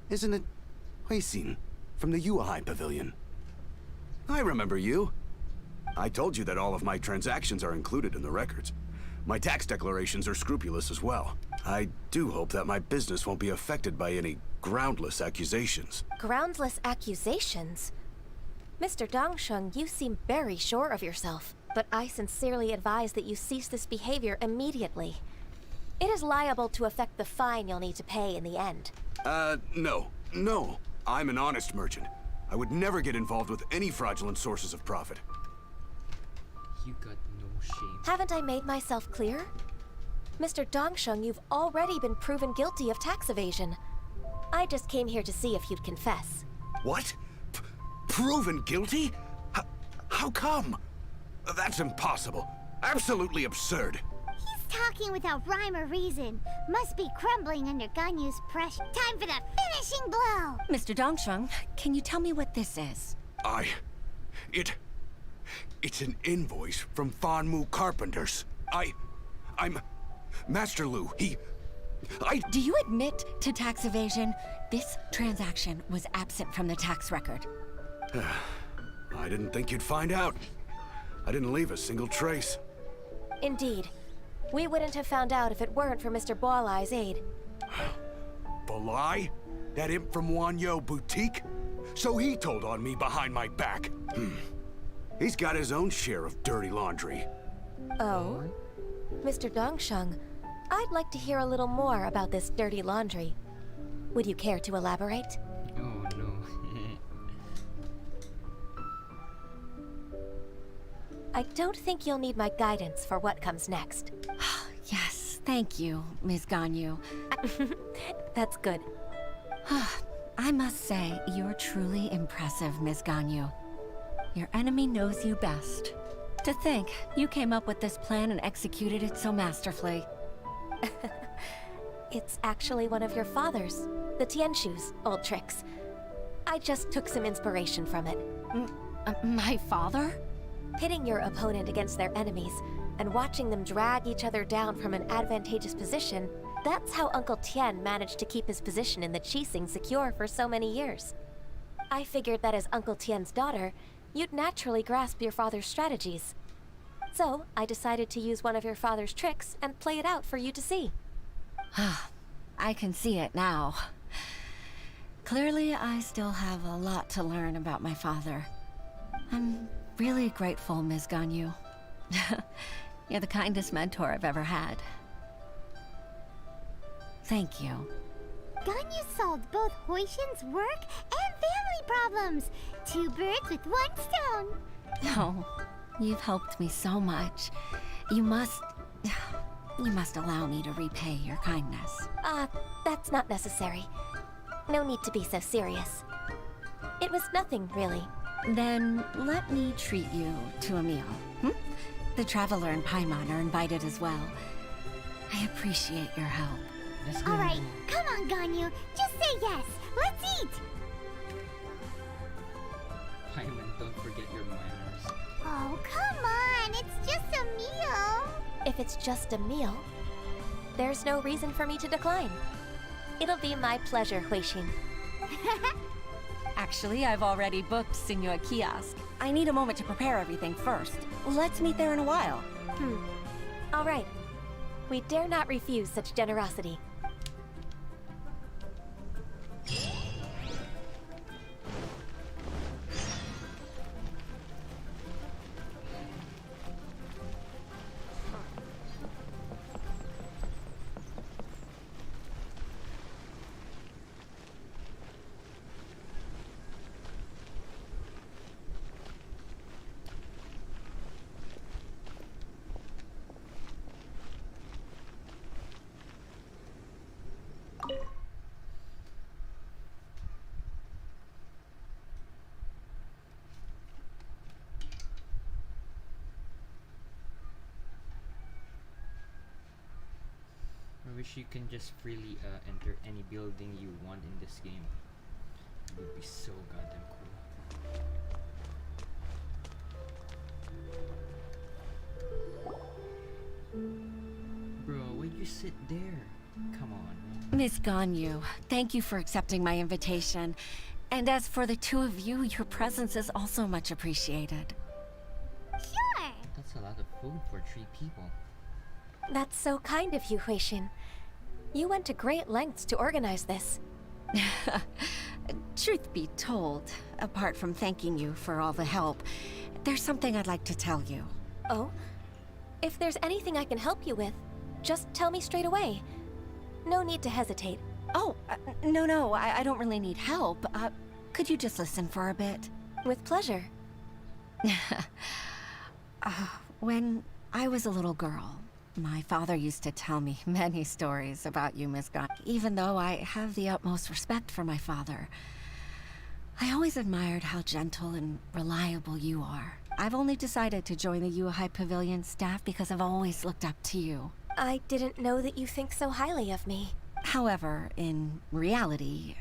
Isn't it Huixin from the Yuehai Pavilion? I remember you. I told you that all of my transactions are included in the records. My tax declarations are scrupulous as well. I do hope that my business won't be affected by any groundless accusations. Groundless accusations? Mr. Dongsheng, you seem very sure of yourself, but I sincerely advise that you cease this behavior immediately. It is liable to affect the fine you'll need to pay in the end. No. No. I'm an honest merchant. I would never get involved with any fraudulent sources of profit. You got no shame. Haven't I made myself clear? Mr. Dongsheng, you've already been proven guilty of tax evasion. I just came here to see if you'd confess. What? Proven guilty? How come? That's impossible. Absolutely absurd. He's talking without rhyme or reason. Must be crumbling under Ganyu's pressure. Time for the finishing blow! Mr. Dongsheng, can you tell me what this is? It's an invoice from Fanmu Carpenters. I'm Master Lu. Do you admit to tax evasion? This transaction was absent from the tax record. I didn't think you'd find out. I didn't leave a single trace. Indeed. We wouldn't have found out if it weren't for Mr. Boalai's aid. Balai? That imp from Wanyo Boutique? So he told on me behind my back. He's got his own share of dirty laundry. Oh? Mr. Dongsheng, I'd like to hear a little more about this dirty laundry. Would you care to elaborate? Oh no. I don't think you'll need my guidance for what comes next. Yes, thank you, Ms. Ganyu. That's good. I must say, you're truly impressive, Ms. Ganyu. Your enemy knows you best. To think, you came up with this plan and executed it so masterfully. It's actually one of your father's, the Tianshu's, old tricks. I just took some inspiration from it. My father? Pitting your opponent against their enemies, and watching them drag each other down from an advantageous position, that's how Uncle Tian managed to keep his position in the Qixing secure for so many years. I figured that as Uncle Tian's daughter, you'd naturally grasp your father's strategies. So, I decided to use one of your father's tricks and play it out for you to see. I can see it now. Clearly, I still have a lot to learn about my father. I'm really grateful, Ms. Ganyu. You're the kindest mentor I've ever had. Thank you. Ganyu solved both Huishin's work and family problems. 2 birds with 1 stone. No, you've helped me so much. You must allow me to repay your kindness. That's not necessary. No need to be so serious. It was nothing, really. Then let me treat you to a meal. The Traveler and Paimon are invited as well. I appreciate your help. Alright, come on, Ganyu. Just say yes. Let's eat! Hyman, don't forget your manners. Oh, come on. It's just a meal. If it's just a meal, there's no reason for me to decline. It'll be my pleasure, Huixin. Actually, I've already booked Senor Kiosk. I need a moment to prepare everything first. Let's meet there in a while. All right. We dare not refuse such generosity. I wish you can just freely enter any building you want in this game. It would be so goddamn cool. Bro, why'd you sit there? Come on, man. Miss Ganyu, thank you for accepting my invitation. And as for the two of you, your presence is also much appreciated. Sure. That's a lot of food for 3 people. That's so kind of you, Huixin. You went to great lengths to organize this. Truth be told, apart from thanking you for all the help, there's something I'd like to tell you. Oh? If there's anything I can help you with, just tell me straight away. No need to hesitate. Oh, no, I don't really need help. Could you just listen for a bit? With pleasure. When I was a little girl, my father used to tell me many stories about you, Miss Ganyu. Even though I have the utmost respect for my father, I always admired how gentle and reliable you are. I've only decided to join the Yuhai Pavilion staff because I've always looked up to you. I didn't know that you think so highly of me. However, in reality,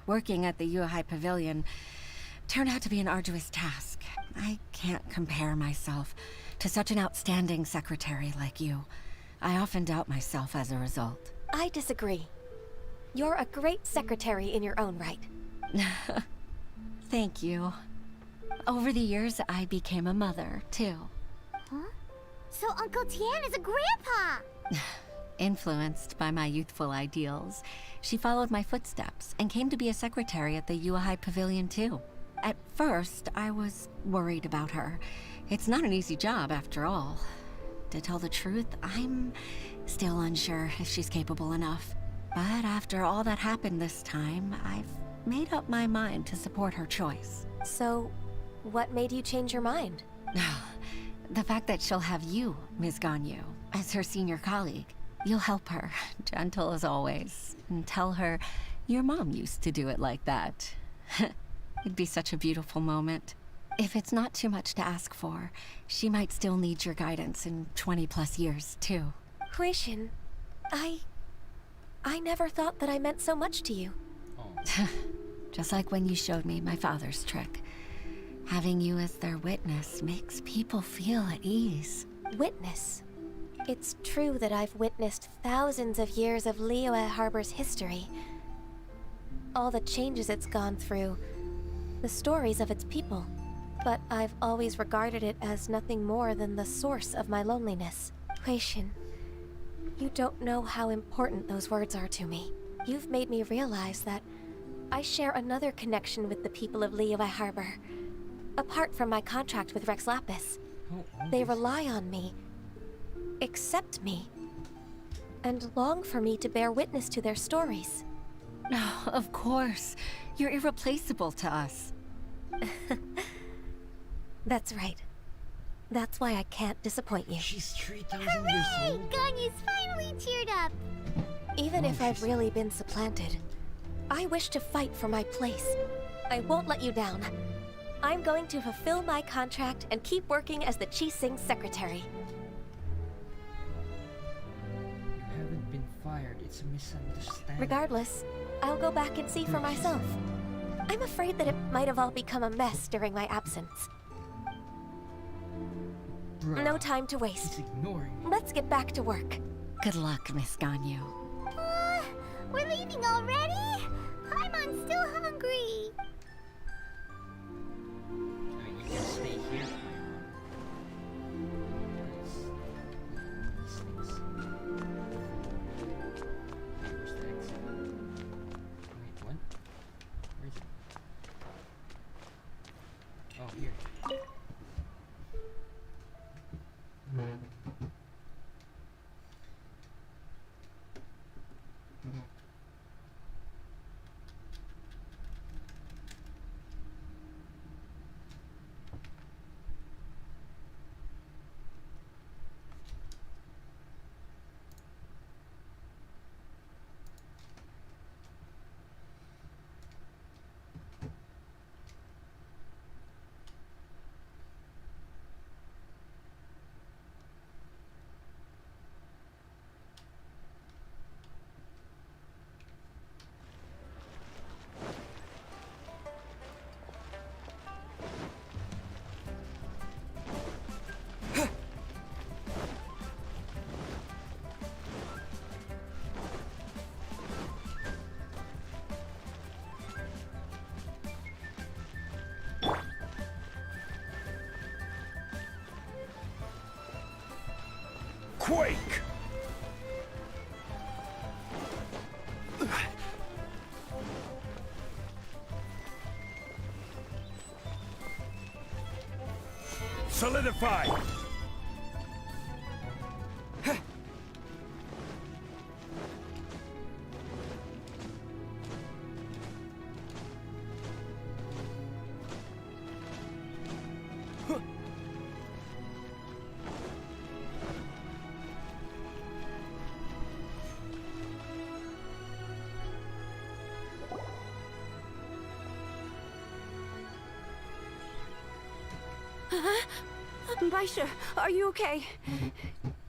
working at the Yuhai Pavilion turned out to be an arduous task. I can't compare myself to such an outstanding secretary like you. I often doubt myself as a result. I disagree. You're a great secretary in your own right. Thank you. Over the years, I became a mother, too. Huh? So Uncle Tian is a grandpa! Influenced by my youthful ideals, she followed my footsteps and came to be a secretary at the Yuhai Pavilion, too. At first, I was worried about her. It's not an easy job, after all. To tell the truth, I'm still unsure if she's capable enough. But after all that happened this time, I've made up my mind to support her choice. So, what made you change your mind? The fact that she'll have you, Ms. Ganyu, as her senior colleague. You'll help her, gentle as always, and tell her your mom used to do it like that. It'd be such a beautiful moment. If it's not too much to ask for, she might still need your guidance in 20+ years, too. Huixin, I never thought that I meant so much to you. Just like when you showed me my father's trick. Having you as their witness makes people feel at ease. Witness? It's true that I've witnessed thousands of years of Liyue Harbor's history. All the changes it's gone through, the stories of its people. But I've always regarded it as nothing more than the source of my loneliness. Huixin, you don't know how important those words are to me. You've made me realize that I share another connection with the people of Liyue Harbor. Apart from my contract with Rex Lapis, they rely on me, accept me, and long for me to bear witness to their stories. No, of course. You're irreplaceable to us. That's right. That's why I can't disappoint you. She's 3,000 years old. Ganyu's finally cheered up! Even if I've really been supplanted, I wish to fight for my place. I won't let you down. I'm going to fulfill my contract and keep working as the Qixing secretary. You haven't been fired. It's a misunderstanding. Regardless, I'll go back and see for myself. I'm afraid that it might have all become a mess during my absence. Bruh, no time to waste. He's ignoring me. Let's get back to work. Good luck, Miss Ganyu. We're leaving already? I'm still hungry. I mean, you can stay here, These things. Where's the exit? Wait, what? Where is it? Oh, here. Quake! Solidify! Baisha, are you okay?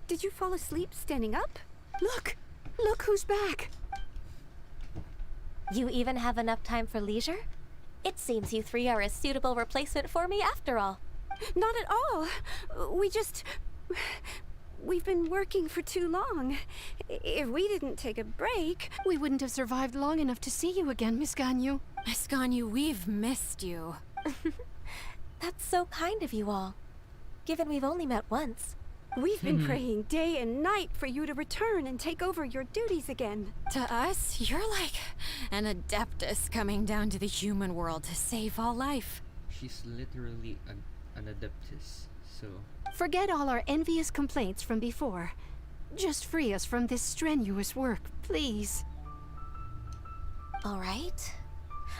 Did you fall asleep standing up? Look! Look who's back! You even have enough time for leisure? It seems you three are a suitable replacement for me after all. Not at all. We've been working for too long. If we didn't take a break... We wouldn't have survived long enough to see you again, Miss Ganyu. Miss Ganyu, we've missed you. That's so kind of you all, given we've only met once. We've been praying day and night for you to return and take over your duties again. To us, you're like an adeptus coming down to the human world to save all life. She's literally an adeptus, so... Forget all our envious complaints from before. Just free us from this strenuous work, please. All right,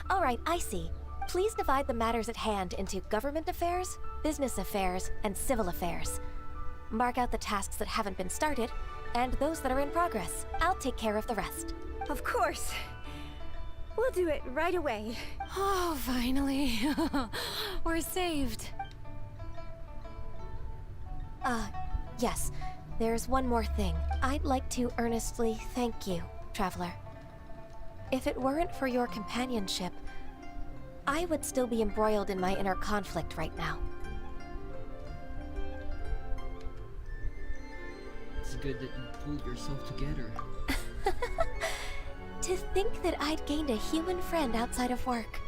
I see. Please divide the matters at hand into government affairs, business affairs, and civil affairs. Mark out the tasks that haven't been started, and those that are in progress. I'll take care of the rest. Of course. We'll do it right away. Oh, finally. We're saved. Yes. There's one more thing. I'd like to earnestly thank you, Traveler. If it weren't for your companionship, I would still be embroiled in my inner conflict right now. It's good that you pulled yourself together. To think that I'd gained a human friend outside of work.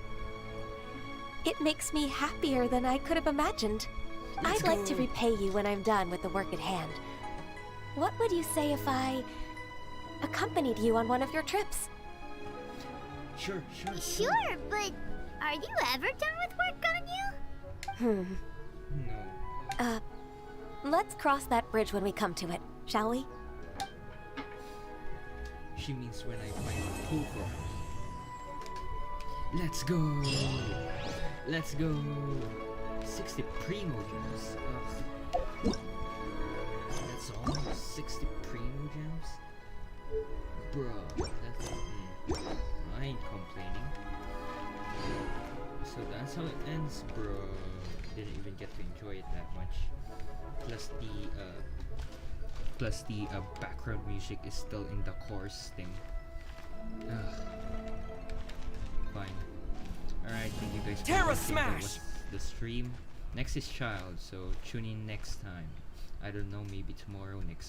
It makes me happier than I could have imagined. I'd like to repay you when I'm done with the work at hand. What would you say if I accompanied you on one of your trips? Sure. Sure, but are you ever done with work, Ganyu? No. Let's cross that bridge when we come to it, shall we? She means when I finally pull for her. Let's go! Let's go! 60 primo gems. Ugh. That's all? 60 primo gems? Bruh, that's... I ain't complaining. So that's how it ends, bro. Didn't even get to enjoy it that much. Plus the background music is still in the chorus thing. Fine. Alright, thank you guys for Terra watching. That Smash! was the stream. Next is Child, so tune in next time. I don't know, maybe tomorrow, next